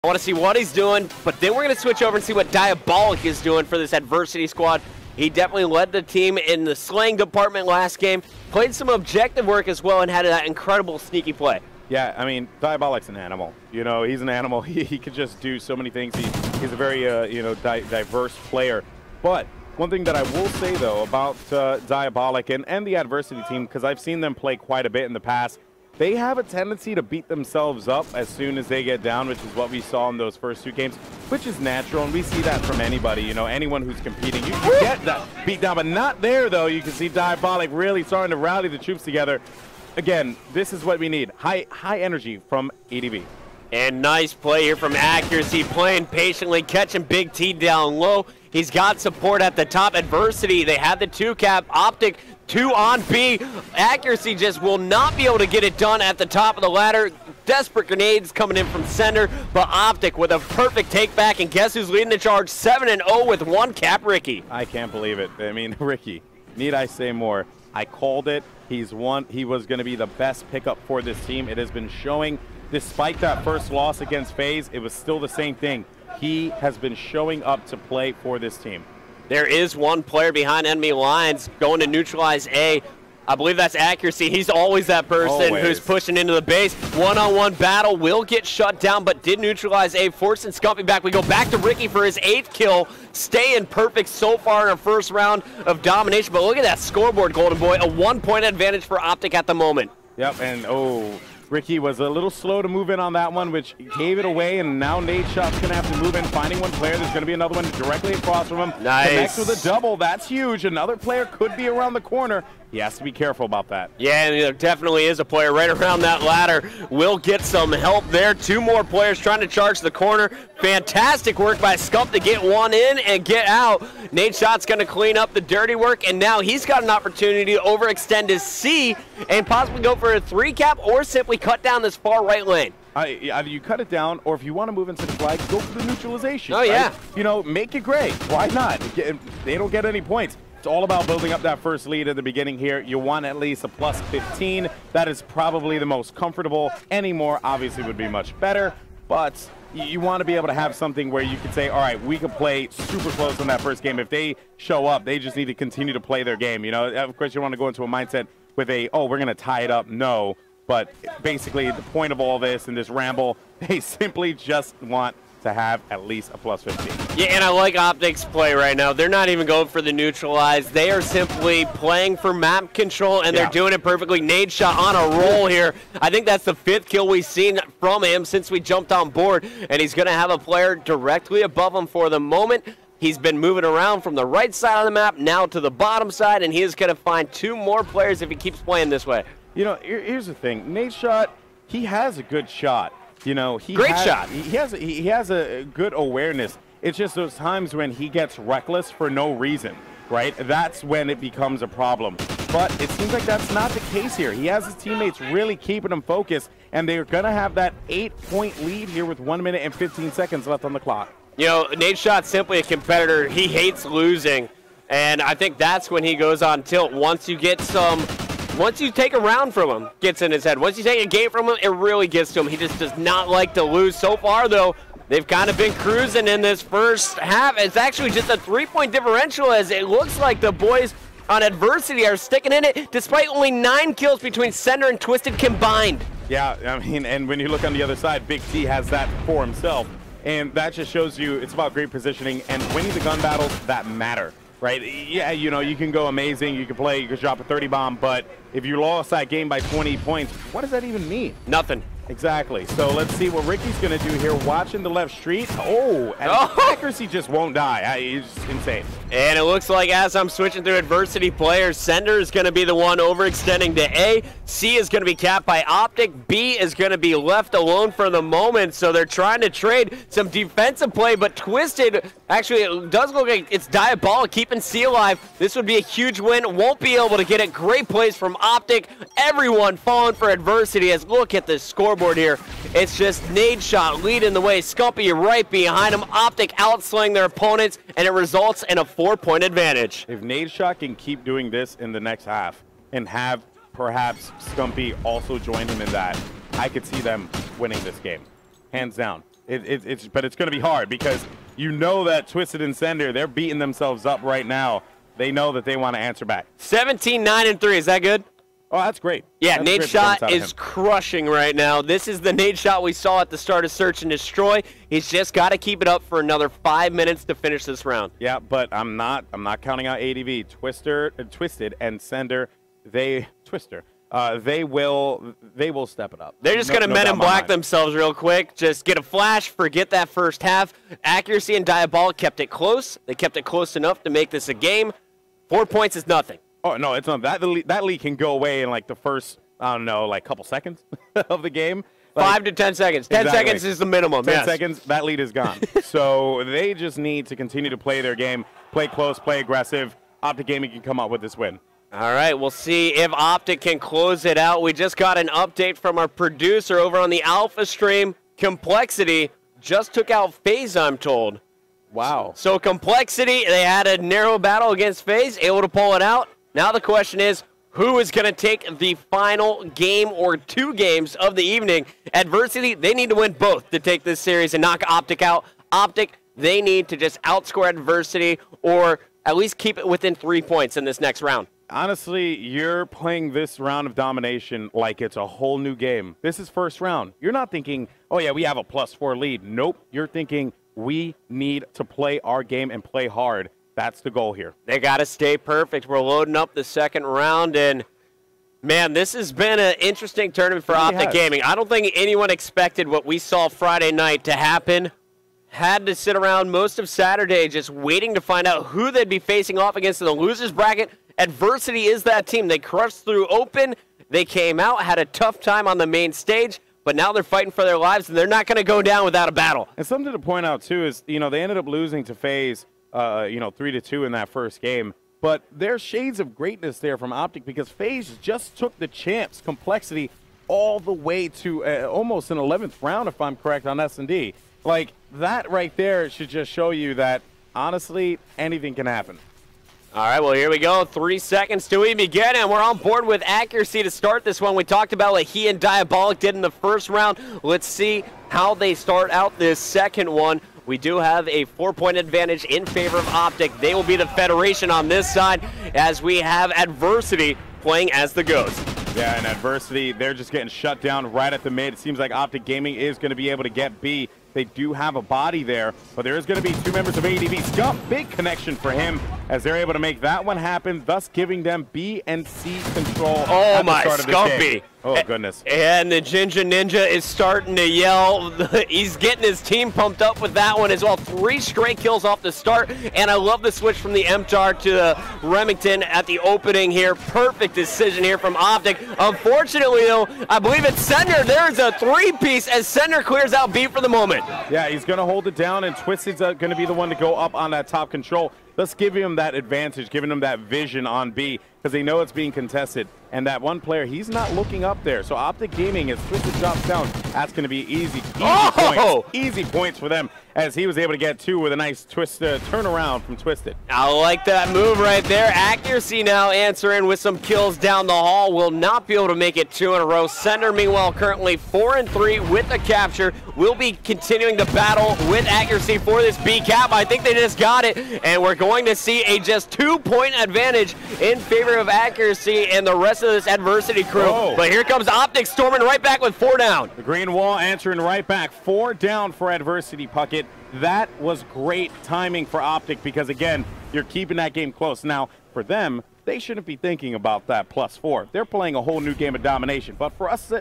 I want to see what he's doing, but then we're going to switch over and see what Diabolic is doing for this adversity squad. He definitely led the team in the slaying department last game, played some objective work as well, and had that incredible sneaky play. Yeah, I mean, Diabolic's an animal. You know, he's an animal. He could just do so many things. He's a very, diverse player. But one thing that I will say, though, about Diabolic and the adversity team, because I've seen them play quite a bit in the past, they have a tendency to beat themselves up as soon as they get down, which is what we saw in those first two games, which is natural, and we see that from anybody, you know, anyone who's competing. You get that beat down, but not there, though. You can see Diabolic really starting to rally the troops together. Again, this is what we need. High energy from ADV. And nice play here from Accuracy, playing patiently, catching Big T down low. He's got support at the top. Adversity, they have the 2-cap. Optic, 2 on B. Accuracy just will not be able to get it done at the top of the ladder. Desperate grenades coming in from center, but Optic with a perfect take back. And guess who's leading the charge? 7-0 with 1 cap, Ricky. I can't believe it. I mean, Ricky, need I say more? I called it. He was going to be the best pickup for this team. It has been showing. Despite that first loss against FaZe, it was still the same thing. He has been showing up to play for this team. There is one player behind enemy lines going to neutralize A. I believe that's Accuracy. He's always that person who's pushing into the base. One-on-one battle will get shut down, but did neutralize A, forcing Scumpy back. We go back to Ricky for his 8th kill, staying perfect so far in our first round of domination. But look at that scoreboard, Golden Boy. A 1-point advantage for Optic at the moment. Yep, and Ricky was a little slow to move in on that one, which gave it away, and now Nadeshot's going to have to move in, finding one player. There's going to be another one directly across from him. Nice. Connects with a double. That's huge. Another player could be around the corner. He has to be careful about that. Yeah, and there definitely is a player right around that ladder. We'll get some help there. 2 more players trying to charge the corner. Fantastic work by Scump to get one in and get out. Nadeshot's going to clean up the dirty work, and now he's got an opportunity to overextend his C and possibly go for a 3-cap or simply cut down this far right lane. Either you cut it down, or if you want to move into the flag, go for the neutralization. Oh, yeah. You know, make it great. Why not? They don't get any points. It's all about building up that first lead at the beginning here. You want at least a plus 15. That is probably the most comfortable. Any more, obviously, would be much better. But you want to be able to have something where you can say, all right, we can play super close in that first game. If they show up, they just need to continue to play their game. You know, of course, you want to go into a mindset with we're going to tie it up. No. But basically, the point of all this and this ramble, they simply just want to have at least a plus 15. Yeah, and I like Optic's play right now. They're not even going for the neutralize. They are simply playing for map control, and they're doing it perfectly. Nadeshot on a roll here. I think that's the 5th kill we've seen from him since we jumped on board, and he's going to have a player directly above him for the moment. He's been moving around from the right side of the map now to the bottom side, and he is going to find 2 more players if he keeps playing this way. You know, here's the thing. Nadeshot, he has a good shot. You know, Great shot. He has a good awareness. It's just those times when he gets reckless for no reason, right? That's when it becomes a problem. But it seems like that's not the case here. He has his teammates really keeping him focused, and they're going to have that 8-point lead here with 1 minute and 15 seconds left on the clock. You know, Nadeshot's simply a competitor. He hates losing, and I think that's when he goes on tilt. Once you take a round from him, gets in his head. Once you take a game from him, it really gets to him. He just does not like to lose. So far, though, they've kind of been cruising in this first half. It's actually just a 3-point differential, as it looks like the boys on adversity are sticking in it, despite only 9 kills between Sender and Twisted combined. Yeah, I mean, and when you look on the other side, Big T has that for himself. And that just shows you it's about great positioning and winning the gun battles that matter. Right? Yeah, you know, you can go amazing, you can play, you can drop a 30 bomb, but if you lost that game by 20 points, what does that even mean? Nothing. Exactly. So let's see what Ricky's going to do here. Watching the left street. And Accuracy just won't die. He's insane. And it looks like as I'm switching through adversity players, Sender is going to be the one overextending to A. C is going to be capped by Optic. B is going to be left alone for the moment. So they're trying to trade some defensive play, but Twisted, actually, it does look like it's Diabolic keeping C alive. This would be a huge win. Won't be able to get it. Great plays from Optic. Everyone falling for adversity, as look at the scoreboard here. It's just Nadeshot leading the way. Scumpy right behind him. Optic outslaying their opponents, and it results in a 4-point advantage. If Nadeshot can keep doing this in the next half and have perhaps Scumpy also join him in that, I could see them winning this game. Hands down. But it's going to be hard because you know that Twisted and Sender, they're beating themselves up right now. They know that they want to answer back. 17-9-3. Is that good? Oh, that's great. Yeah, that's Nate's shot is crushing right now. This is the Nate shot we saw at the start of Search and Destroy. He's just got to keep it up for another 5 minutes to finish this round. Yeah, but I'm not counting out ADV. Twisted and Sender, they will step it up. They're just going to Men in Black themselves real quick. Just get a flash, forget that first half. Accuracy and Diabolic kept it close. They kept it close enough to make this a game. 4 points is nothing. Oh, no, it's not. That lead can go away in, like, the first, I don't know, like, couple seconds of the game. Like, 5 to 10 seconds. 10 seconds is the minimum. 10 seconds, that lead is gone. So they just need to continue to play their game, play close, play aggressive. Optic Gaming can come out with this win. All right, we'll see if Optic can close it out. We just got an update from our producer over on the Alpha stream. Complexity just took out FaZe, I'm told. Wow. So Complexity, they had a narrow battle against FaZe, able to pull it out. Now the question is, who is going to take the final game or 2 games of the evening? Adversity, they need to win both to take this series and knock Optic out. Optic, they need to just outscore Adversity or at least keep it within 3 points in this next round. Honestly, you're playing this round of Domination like it's a whole new game. This is first round. You're not thinking, oh, yeah, we have a +4 lead. Nope. You're thinking we need to play our game and play hard. That's the goal here. They got to stay perfect. We're loading up the second round, and, man, this has been an interesting tournament for Optic Gaming. I don't think anyone expected what we saw Friday night to happen. Had to sit around most of Saturday just waiting to find out who they'd be facing off against in the losers bracket. Adversity is that team. They crushed through Open. They came out, had a tough time on the main stage, but now they're fighting for their lives, and they're not going to go down without a battle. And something to point out, too, is, they ended up losing to FaZe, 3-2 in that first game. But there's shades of greatness there from Optic because FaZe just took the champs, Complexity, all the way to almost an 11th round, if I'm correct, on S&D. Like, that right there should just show you that, honestly, anything can happen. All right, well, here we go. 3 seconds to we begin, and we're on board with Accuracy to start this one. We talked about what he and Diabolic did in the first round. Let's see how they start out this second one. We do have a 4-point advantage in favor of Optic. They will be the Federation on this side as we have Adversity playing as the Ghost. Yeah, and Adversity, they're just getting shut down right at the mid. It seems like Optic Gaming is going to be able to get B. They do have a body there, but there is going to be 2 members of ADV. Scump, big connection for him as they're able to make that one happen, thus giving them B and C control. Oh, my Scumpy. Oh, goodness. And the Ginger Ninja is starting to yell. He's getting his team pumped up with that one as well. 3 straight kills off the start, and I love the switch from the MTAR to the Remington at the opening here. Perfect decision here from Optic. Unfortunately, though, I believe it's Sender. There's a 3-piece as Sender clears out B for the moment. Yeah, he's going to hold it down, and Twisted's going to be the one to go up on that top control. Let's give him that advantage, giving him that vision on B, because they know it's being contested. And that one player, he's not looking up there. So Optic Gaming, as Twisted drops down, that's going to be easy points for them, as he was able to get 2 with a nice twist turnaround from Twisted. I like that move right there. Accuracy now answering with some kills down the hall. Will not be able to make it 2 in a row. Sender, meanwhile, currently 4-3 with the capture. Will be continuing the battle with Accuracy for this B cap. I think they just got it, and we're going to see a just 2-point advantage in favor of Accuracy and the rest of this Adversity crew. Oh. But here comes Optic storming right back with 4 down. The green wall answering right back. 4 down for Adversity, Puckett. That was great timing for Optic because, again, you're keeping that game close. Now, for them, they shouldn't be thinking about that +4. They're playing a whole new game of Domination. But for us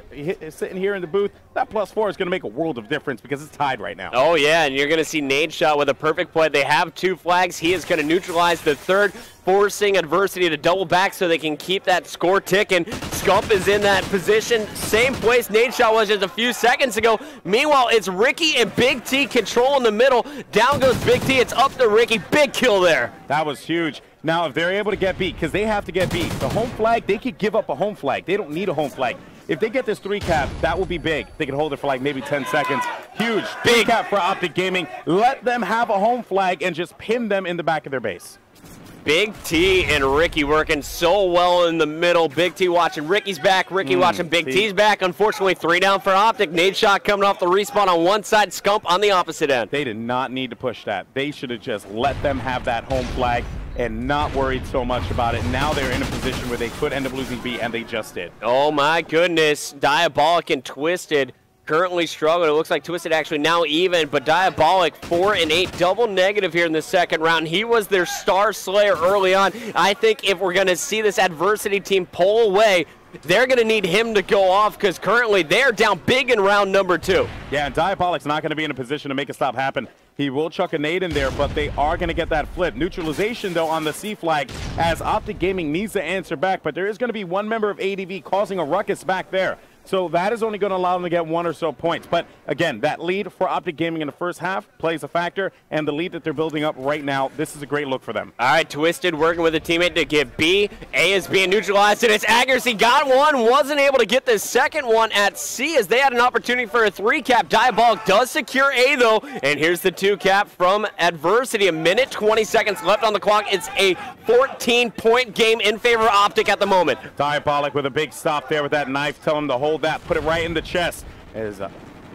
sitting here in the booth, that +4 is going to make a world of difference because it's tied right now. Oh, yeah, and you're going to see Nade shot with a perfect play. They have 2 flags. He is going to neutralize the third, forcing Adversity to double back so they can keep that score ticking. Scump is in that position. Same place Nade shot was just a few seconds ago. Meanwhile, it's Ricky and Big T controlling the middle. Down goes Big T. It's up to Ricky. Big kill there. That was huge. Now, if they're able to get beat, because they have to get beat, the home flag, they could give up a home flag. They don't need a home flag. If they get this 3 cap, that will be big. They can hold it for like maybe 10 seconds. Huge. Big cap for Optic Gaming. Let them have a home flag and just pin them in the back of their base. Big T and Ricky working so well in the middle. Big T watching Ricky's back. Ricky watching Big T's back. Unfortunately, 3 down for Optic. Nade shot coming off the respawn on one side. Scump on the opposite end. They did not need to push that. They should have just let them have that home flag and not worried so much about it. Now they're in a position where they could end up losing B, and they just did. Oh, my goodness. Diabolic and Twisted currently struggling. It looks like Twisted actually now even, but Diabolic 4 and 8, double negative here in the second round. He was their star slayer early on. I think if we're going to see this adversity team pull away, they're going to need him to go off because currently they're down big in round number 2. Yeah, and Diabolic's not going to be in a position to make a stop happen. He will chuck a nade in there, but they are going to get that flip. Neutralization, though, on the C flag as Optic Gaming needs to answer back, but there is going to be one member of ADV causing a ruckus back there. So that is only going to allow them to get 1 or so points. But again, that lead for Optic Gaming in the first half plays a factor, and the lead that they're building up right now, this is a great look for them. All right, Twisted working with a teammate to get B. A is being neutralized, and its accuracy got one. Wasn't able to get the second one at C as they had an opportunity for a 3-cap. Diabolic does secure A, though, and here's the 2-cap from Adversity. A minute, 20 seconds left on the clock. It's a 14-point game in favor of Optic at the moment. Diabolic with a big stop there with that knife. Tell him to hold that, put it right in the chest. As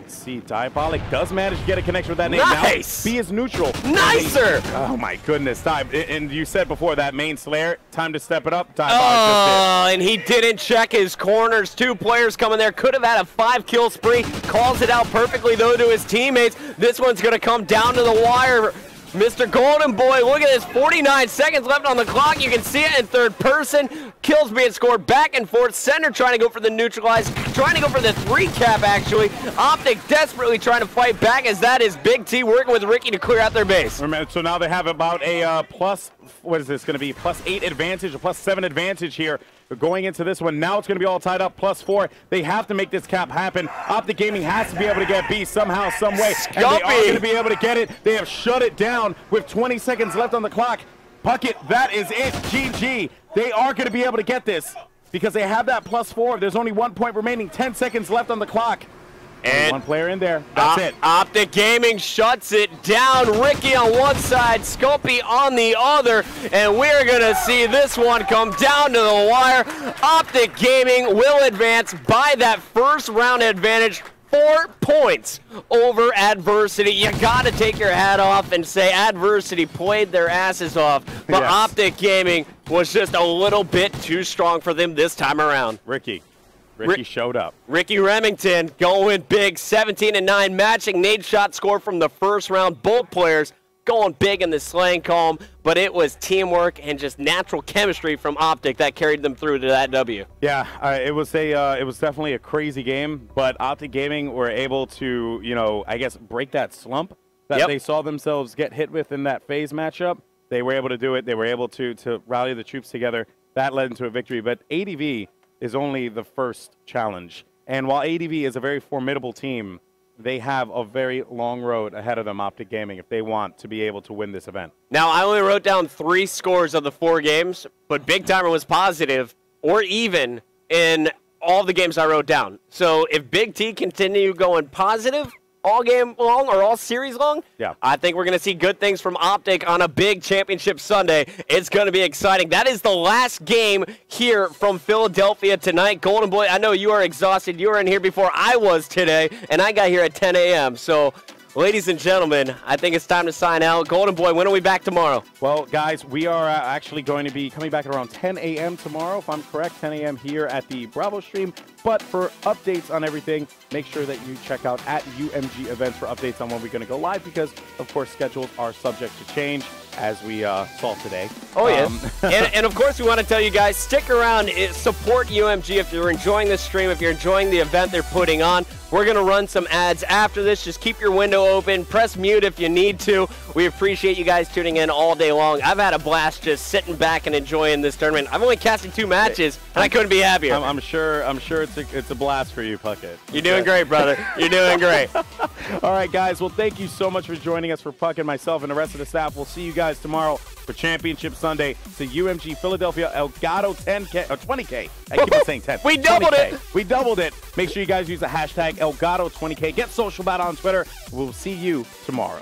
see, Diabolic does manage to get a connection with that name. Nice! Now, B is neutral. Nicer! Oh my goodness, and you said before that main Slayer, time to step it up. Diabolic and he didn't check his corners. 2 players coming there. Could have had a 5-kill spree. Calls it out perfectly, though, to his teammates. This one's going to come down to the wire. Mr. Golden Boy, look at this, 49 seconds left on the clock. You can see it in third person. Kills being scored back and forth. Center trying to go for the neutralize, trying to go for the 3-cap, actually. Optic desperately trying to fight back as that is Big T working with Ricky to clear out their base. So now they have about a plus, what is this going to be, +8 advantage, a +7 advantage here. Going into this one, now it's going to be all tied up, +4. They have to make this cap happen. Optic Gaming has to be able to get B somehow, some way, and they are going to be able to get it. They have shut it down with 20 seconds left on the clock. Puckett, that is it. GG. They are going to be able to get this because they have that +4. There's only 1 point remaining, 10 seconds left on the clock. And 1 player in there. That's it. Optic Gaming shuts it down. Ricky on one side, Scopey on the other, and we're going to see this one come down to the wire. Optic Gaming will advance by that first round advantage. 4 points over Adversity. You got to take your hat off and say Adversity played their asses off, but yes, Optic Gaming was just a little bit too strong for them this time around. Ricky showed up. Ricky Remington going big, 17 and 9, matching Nade's shot score from the first round. Both players going big in the slaying column, but it was teamwork and just natural chemistry from Optic that carried them through to that W. Yeah, it was definitely a crazy game, but Optic Gaming were able to, you know, I guess break that slump that they saw themselves get hit with in that phase matchup. They were able to do it. They were able to rally the troops together. That led into a victory, but ADV is only the first challenge. And while ADV is a very formidable team, they have a very long road ahead of them, Optic Gaming, if they want to be able to win this event. Now, I only wrote down 3 scores of the 4 games, but Big Timer was positive or even in all the games I wrote down. So if Big T continue going positive all game long or all series long, I think we're going to see good things from Optic on a big championship Sunday. It's going to be exciting. That is the last game here from Philadelphia tonight. Golden Boy, I know you are exhausted. You were in here before I was today, and I got here at 10 a.m. So, ladies and gentlemen, I think it's time to sign out. Golden Boy, when are we back tomorrow? Well, guys, we are actually going to be coming back at around 10 a.m. tomorrow, if I'm correct, 10 a.m. here at the Bravo stream. But for updates on everything, make sure that you check out at UMG Events for updates on when we're going to go live because, of course, schedules are subject to change as we saw today. Oh, yes. and, of course, we want to tell you guys, stick around, support UMG if you're enjoying this stream, if you're enjoying the event they're putting on. We're going to run some ads after this. Just keep your window open. Press mute if you need to. We appreciate you guys tuning in all day long. I've had a blast just sitting back and enjoying this tournament. I've only casted 2 matches, and I couldn't be happier. I'm sure it's a blast for you, Puckett. You're doing great, brother. You're doing great. All right, guys. Well, thank you so much for joining us. For Puckett, myself, and the rest of the staff. We'll see you guys tomorrow for Championship Sunday. To UMG Philadelphia Elgato 10K or 20K. I keep on saying 10. We doubled 20K. it. We doubled it. Make sure you guys use the hashtag Elgato 20K. Get Social Bat on Twitter. We'll see you tomorrow.